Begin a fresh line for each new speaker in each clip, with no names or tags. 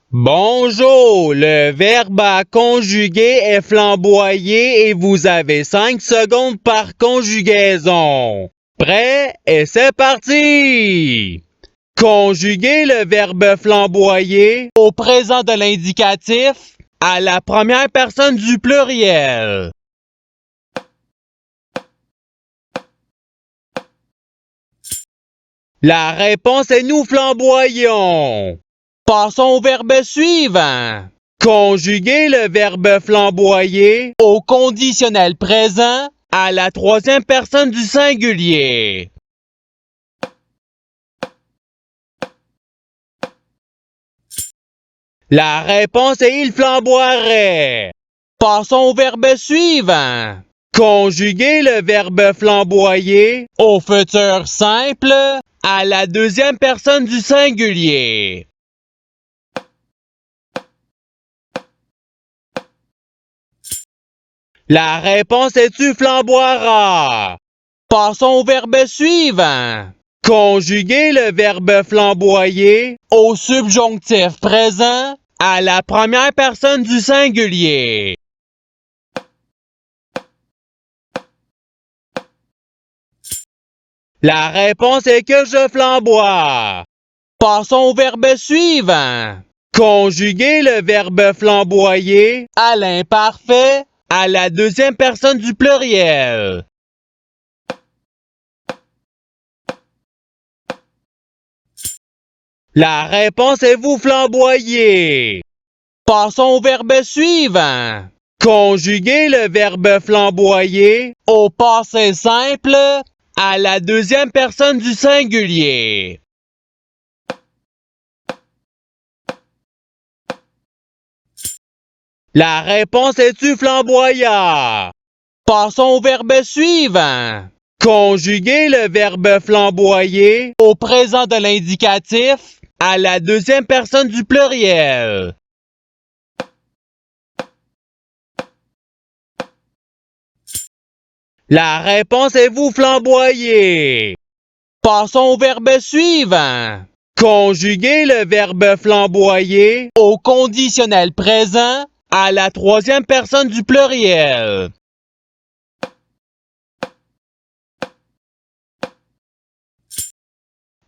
Bonjour, le verbe à conjuguer est flamboyé et vous avez 5 secondes par conjugaison. Prêt? Et c'est parti! Conjuguer le verbe flamboyer au présent de l'indicatif à la première personne du pluriel. La réponse est nous flamboyons. Passons au verbe suivant. Conjuguer le verbe flamboyer au conditionnel présent à la troisième personne du singulier. La réponse est il flamboierait. Passons au verbe suivant. Conjuguer le verbe flamboyer au futur simple à la deuxième personne du singulier. La réponse est tu flamboiera. Passons au verbe suivant. Conjuguer le verbe flamboyer au subjonctif présent à la première personne du singulier. La réponse est que je flamboie. Passons au verbe suivant. Conjuguer le verbe flamboyer à l'imparfait à la deuxième personne du pluriel. La réponse est vous flamboyer. Passons au verbe suivant. Conjuguer le verbe flamboyer au passé simple à la deuxième personne du singulier. La réponse est tu flamboyant. Passons au verbe suivant. Conjuguer le verbe flamboyer au présent de l'indicatif à la deuxième personne du pluriel. La réponse est vous flamboyer. Passons au verbe suivant. Conjuguer le verbe flamboyer au conditionnel présent à la troisième personne du pluriel.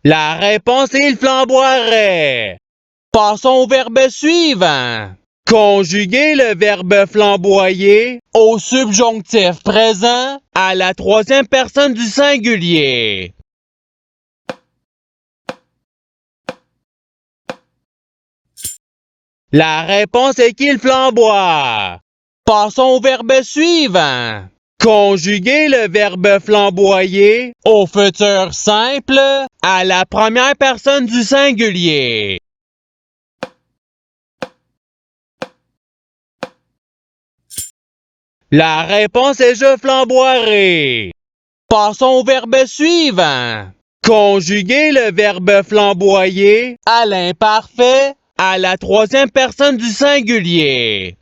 La réponse est il flamboierait. Passons au verbe suivant. Conjuguer le verbe flamboyer au subjonctif présent à la troisième personne du singulier. La réponse est qu'il flamboie. Passons au verbe suivant. Conjuguer le verbe flamboyer au futur simple à la première personne du singulier. La réponse est je flamboierai. Passons au verbe suivant. Conjuguer le verbe flamboyer à l'imparfait à la troisième personne du singulier.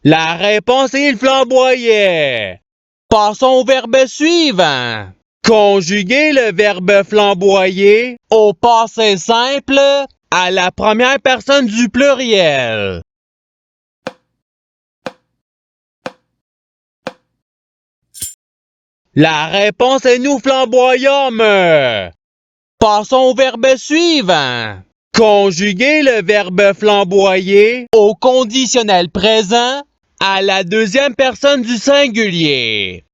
La réponse est il flamboyait. Passons au verbe suivant. Conjuguer le verbe flamboyer au passé simple à la première personne du pluriel. La réponse est nous flamboyâmes. Passons au verbe suivant. Conjuguer le verbe flamboyer au conditionnel présent à la deuxième personne du singulier.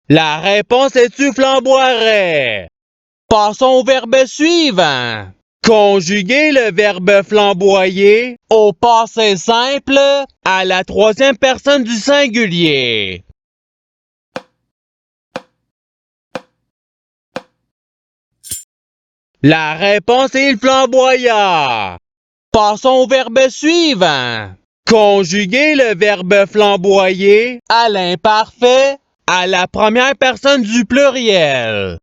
La réponse est tu flamboierais. Passons au verbe suivant. Conjuguer le verbe flamboyer au passé simple à la troisième personne du singulier. La réponse est il flamboya. Passons au verbe suivant. Conjuguer le verbe flamboyer à l'imparfait à la première personne du pluriel.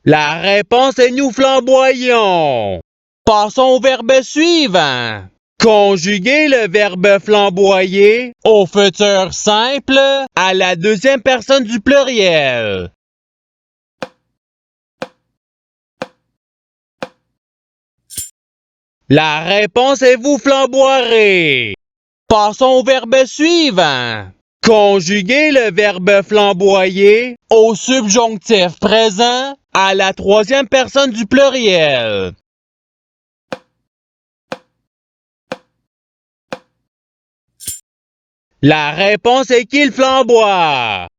La réponse est nous flamboyons. Passons au verbe suivant. Conjuguer le verbe flamboyer au futur simple à la deuxième personne du pluriel. La réponse est vous flamboierez. Passons au verbe suivant. Conjuguer le verbe flamboyer au subjonctif présent à la troisième personne du pluriel. La réponse est qu'il flamboie.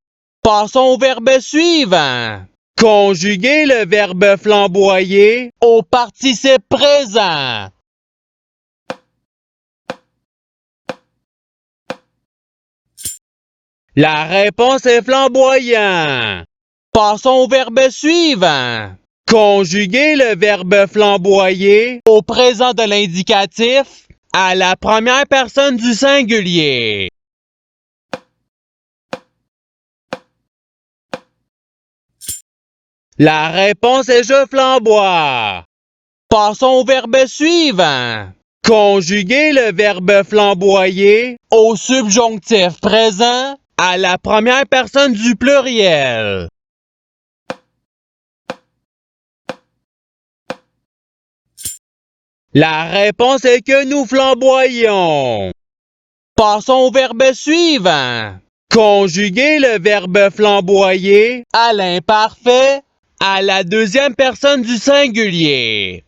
Passons au verbe suivant. Conjuguer le verbe flamboyer au participe présent. La réponse est flamboyant. Passons au verbe suivant. Conjuguer le verbe flamboyer au présent de l'indicatif à la première personne du singulier. La réponse est je flamboie. Passons au verbe suivant. Conjuguer le verbe flamboyer au subjonctif présent à la première personne du pluriel. La réponse est que nous flamboyons. Passons au verbe suivant. Conjuguer le verbe flamboyer à l'imparfait à la deuxième personne du singulier.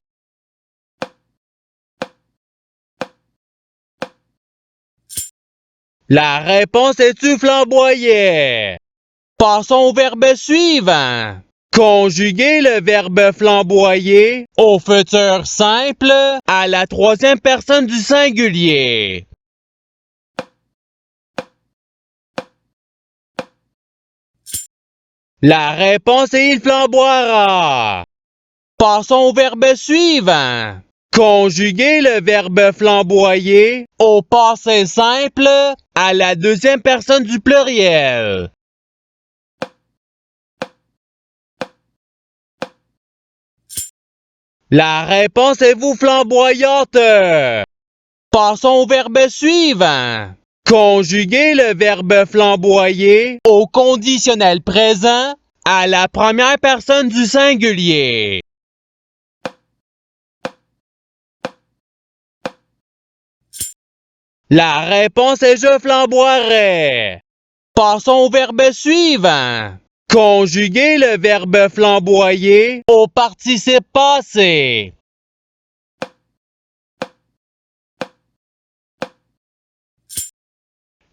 La réponse est tu flamboyais. Passons au verbe suivant. Conjuguer le verbe flamboyer au futur simple à la troisième personne du singulier. La réponse est il flamboiera. Passons au verbe suivant. Conjuguer le verbe flamboyer au passé simple à la deuxième personne du pluriel. La réponse est vous flamboyante. Passons au verbe suivant. Conjuguer le verbe flamboyer au conditionnel présent à la première personne du singulier. La réponse est je flamboierai. Passons au verbe suivant. Conjuguer le verbe flamboyer au participe passé.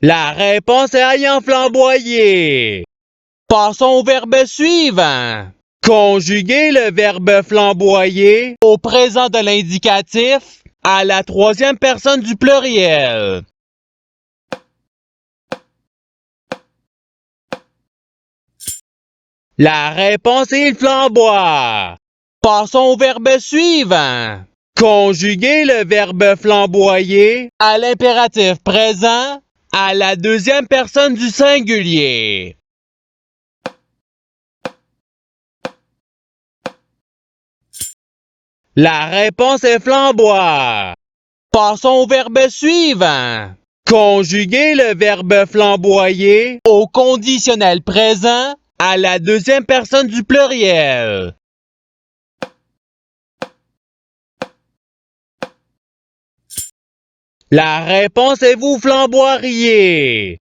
La réponse est ayant flamboyé. Passons au verbe suivant. Conjuguer le verbe flamboyer au présent de l'indicatif à la troisième personne du pluriel. La réponse est il flamboie. Passons au verbe suivant. Conjuguer le verbe flamboyer à l'impératif présent à la deuxième personne du singulier. La réponse est flamboie. Passons au verbe suivant. Conjuguer le verbe flamboyer au conditionnel présent à la deuxième personne du pluriel. La réponse est vous flamboieriez.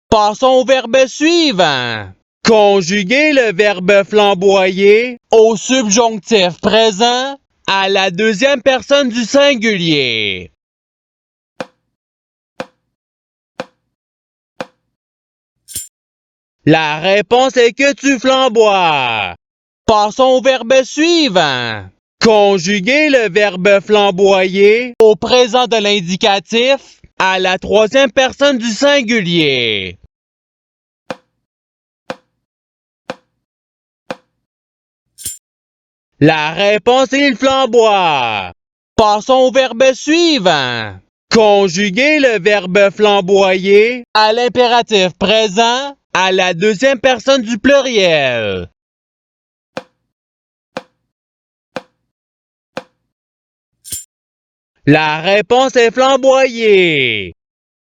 Passons au verbe suivant. Conjuguer le verbe flamboyer au subjonctif présent à la deuxième personne du singulier. La réponse est que tu flamboies. Passons au verbe suivant. Conjuguer le verbe flamboyer au présent de l'indicatif à la troisième personne du singulier. La réponse est il flamboie. Passons au verbe suivant. Conjuguer le verbe flamboyer à l'impératif présent à la deuxième personne du pluriel. La réponse est flamboyer.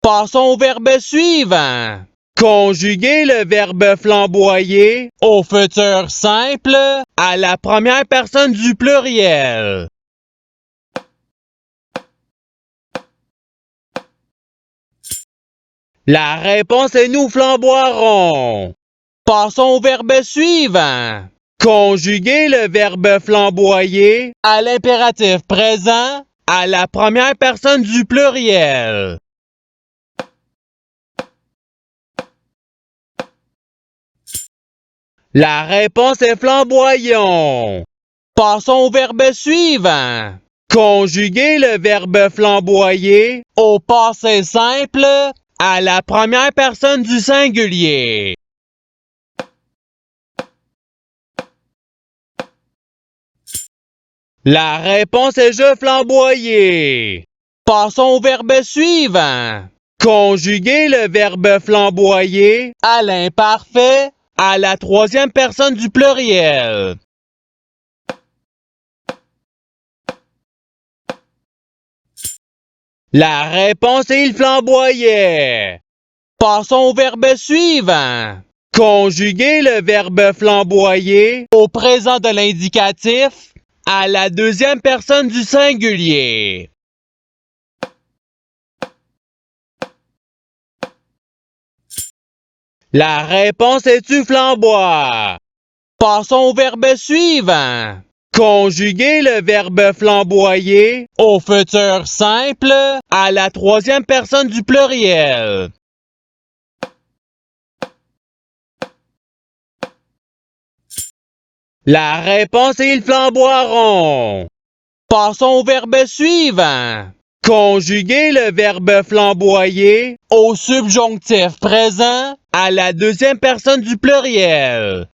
Passons au verbe suivant. Conjuguer le verbe flamboyer au futur simple à la première personne du pluriel. La réponse est nous flamboierons. Passons au verbe suivant. Conjuguer le verbe flamboyer à l'impératif présent à la première personne du pluriel. La réponse est flamboyons. Passons au verbe suivant. Conjuguer le verbe flamboyer au passé simple à la première personne du singulier. La réponse est je flamboyer. Passons au verbe suivant. Conjuguer le verbe flamboyer à l'imparfait à la troisième personne du pluriel. La réponse est il flamboyait. Passons au verbe suivant. Conjuguer le verbe flamboyer au présent de l'indicatif à la deuxième personne du singulier. La réponse est tu flamboie. Passons au verbe suivant. Conjuguer le verbe flamboyer au futur simple à la troisième personne du pluriel. La réponse est ils flamboieront. Passons au verbe suivant. Conjuguer le verbe flamboyer au subjonctif présent à la deuxième personne du pluriel.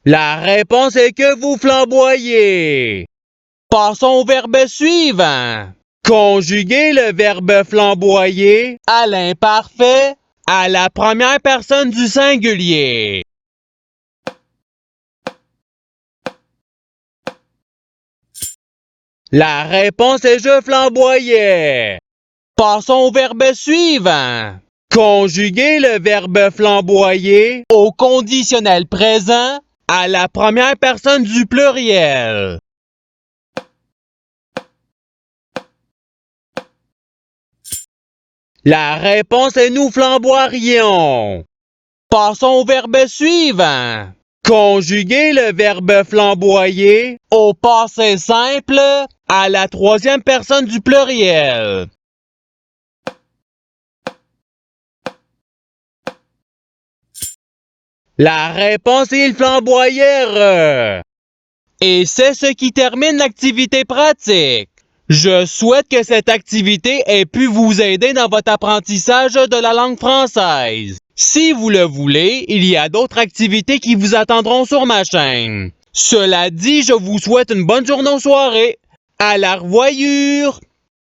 La réponse est que vous flamboyez. Passons au verbe suivant. Conjuguer le verbe flamboyer à l'imparfait à la première personne du singulier. La réponse est je flamboyais. Passons au verbe suivant. Conjuguer le verbe flamboyer au conditionnel présent à la première personne du pluriel. La réponse est nous flamboirions. Passons au verbe suivant. Conjuguer le verbe flamboyer au passé simple à la troisième personne du pluriel. La réponse est ils flamboyèrent. Et c'est ce qui termine l'activité pratique. Je souhaite que cette activité ait pu vous aider dans votre apprentissage de la langue française. Si vous le voulez, il y a d'autres activités qui vous attendront sur ma chaîne. Cela dit, je vous souhaite une bonne journée ou soirée. À la revoyure!